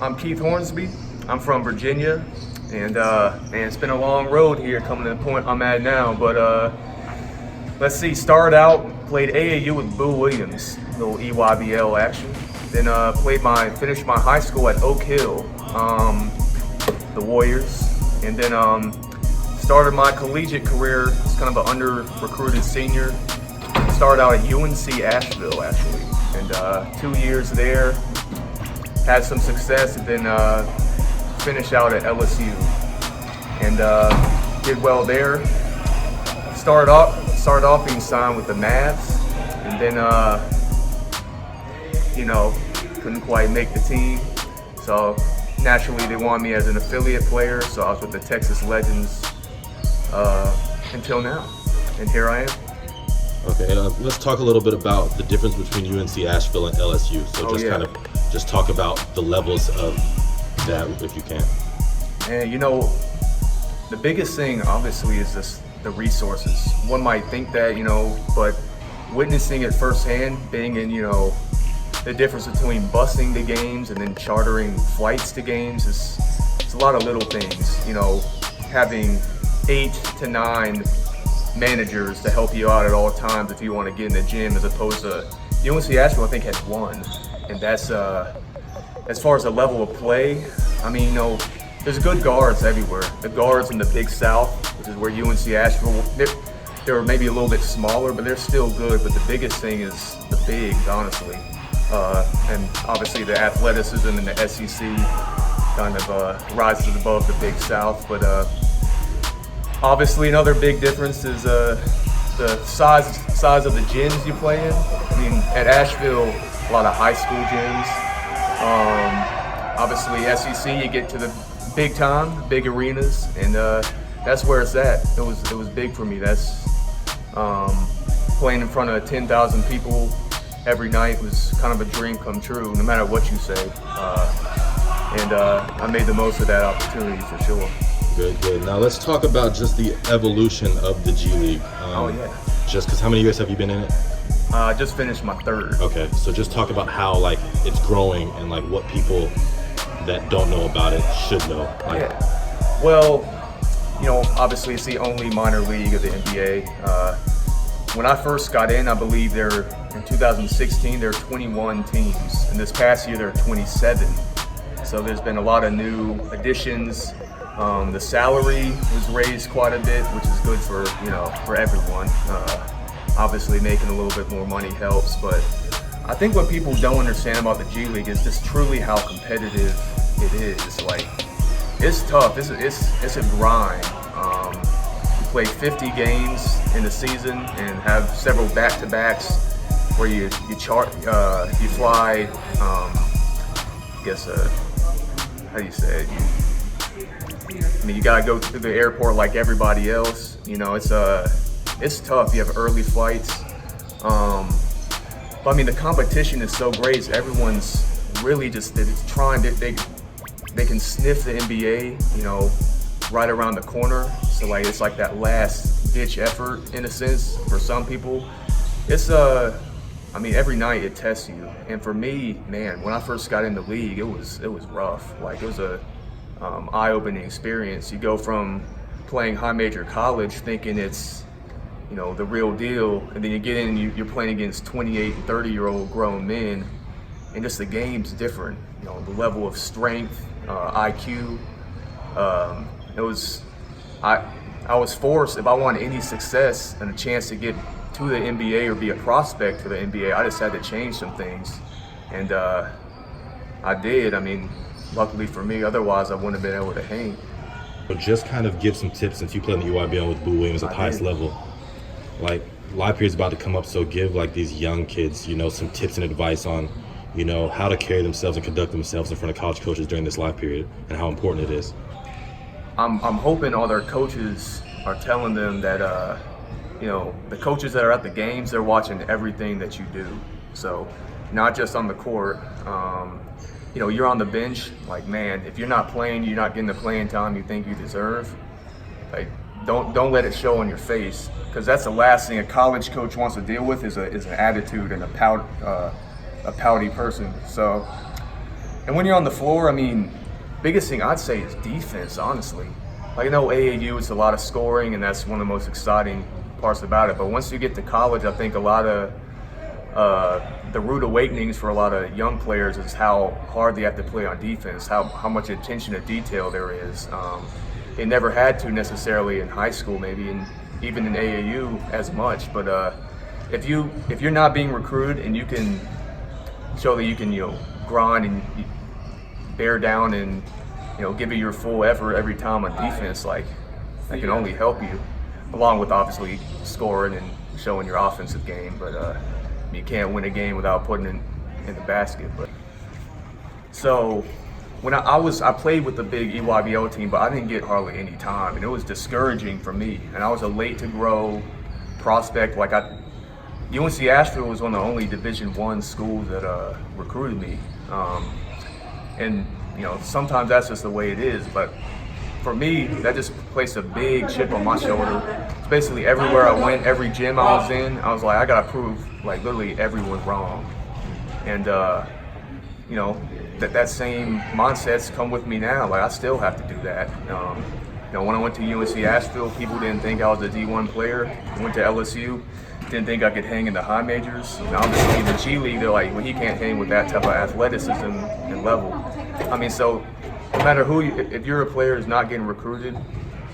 I'm Keith Hornsby. I'm from Virginia, and man, it's been a long road here coming to the point I'm at now. But let's see. Started out, played AAU with Boo Williams, little EYBL action. Then finished my high school at Oak Hill, the Warriors, and then started my collegiate career as kind of an under-recruited senior. Started out at UNC Asheville actually, and 2 years there. Had some success, and then finished out at LSU, and did well there. Started off being signed with the Mavs, and then couldn't quite make the team. So naturally, they wanted me as an affiliate player. So I was with the Texas Legends until now, and here I am. Okay, let's talk a little bit about the difference between UNC Asheville and LSU. So just talk about the levels of that, if you can. And the biggest thing obviously is just the resources. One might think that, but witnessing it firsthand, being in, the difference between busing to games and then chartering flights to games it's a lot of little things. Having 8 to 9 managers to help you out at all times if you want to get in the gym, as opposed to UNC Asheville I think had 1, and that's as far as the level of play. I mean, there's good guards everywhere. The guards in the Big South, which is where UNC Asheville, they're maybe a little bit smaller, but they're still good. But the biggest thing is the bigs, honestly, and obviously the athleticism in the SEC kind of rises above the Big South, but. Obviously, another big difference is the size of the gyms you play in. I mean, at Asheville, a lot of high school gyms. Obviously, SEC, you get to the big time, big arenas, and that's where it's at. It was big for me. That's playing in front of 10,000 people every night was kind of a dream come true, no matter what you say. And I made the most of that opportunity for sure. Good. Now let's talk about just the evolution of the G-League. Just because, how many years have you been in it? I just finished my 3rd. Okay, so just talk about how it's growing and what people that don't know about it should know. Well, obviously it's the only minor league of the NBA. When I first got in, I believe in 2016 there were 21 teams, and this past year there are 27. So there's been a lot of new additions. The salary was raised quite a bit, which is good for everyone. Obviously, making a little bit more money helps, but I think what people don't understand about the G League is just truly how competitive it is. It's tough. It's a grind. You play 50 games in the season and have several back-to-backs where you fly. How do you say it? I mean, you gotta go through the airport like everybody else. It's tough. You have early flights. But I mean, the competition is so great. Everyone's really just trying to. They can sniff the NBA, right around the corner. So it's like that last ditch effort in a sense for some people. It's I mean, every night it tests you. And for me, man, when I first got in the league, it was rough. It was a eye-opening experience. You go from playing high major college thinking it's the real deal, and then you get in and you're playing against 28 and 30-year-old grown men, and just the game's different. The level of strength, IQ. I was forced, if I wanted any success and a chance to get to the NBA or be a prospect for the NBA, I just had to change some things, and I did. I mean, luckily for me, otherwise I wouldn't have been able to hang. But just kind of give some tips, since you played in the EYBL with Boo Williams at the highest level. Live period's about to come up, so give these young kids, some tips and advice on, how to carry themselves and conduct themselves in front of college coaches during this live period and how important it is. I'm hoping all their coaches are telling them that, the coaches that are at the games, they're watching everything that you do. So not just on the court. You're on the bench, man, if you're not playing, you're not getting the playing time you think you deserve. Don't let it show on your face, because that's the last thing a college coach wants to deal with is an attitude and a pouty person. So And when you're on the floor, I mean, biggest thing I'd say is defense, honestly. Like, I know AAU, it's a lot of scoring, and that's one of the most exciting parts about it. But once you get to college, I think a lot of the rude awakenings for a lot of young players is how hard they have to play on defense, how much attention to detail there is. They never had to necessarily in high school, maybe, and even in AAU as much. But if you're not being recruited and you can show that you can grind and bear down and give it your full effort every time on defense, like that can only help you, along with obviously scoring and showing your offensive game. But you can't win a game without putting it in the basket. But so when I played with the big EYBL team, but I didn't get hardly any time, and it was discouraging for me. And I was a late to grow prospect. Like UNC Asheville was one of the only Division I schools that recruited me, and sometimes that's just the way it is. But for me, that just placed a big chip on my shoulder. It's basically everywhere I went, every gym I was in, I was like, I gotta prove like literally everyone wrong. And that same mindset's come with me now. Like I still have to do that. When I went to UNC Asheville, people didn't think I was a D1 player. I went to LSU, didn't think I could hang in the high majors. Now I'm just in the G-League, they're like, well, he can't hang with that type of athleticism and level. I mean, so no matter if you're a player who's not getting recruited,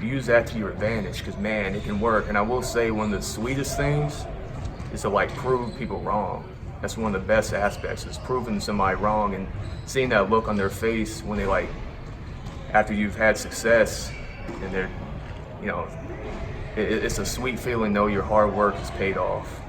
use that to your advantage, because man, it can work. And I will say one of the sweetest things is to like prove people wrong. That's one of the best aspects, is proving somebody wrong and seeing that look on their face when they after you've had success, and they're, it's a sweet feeling, know your hard work is paid off.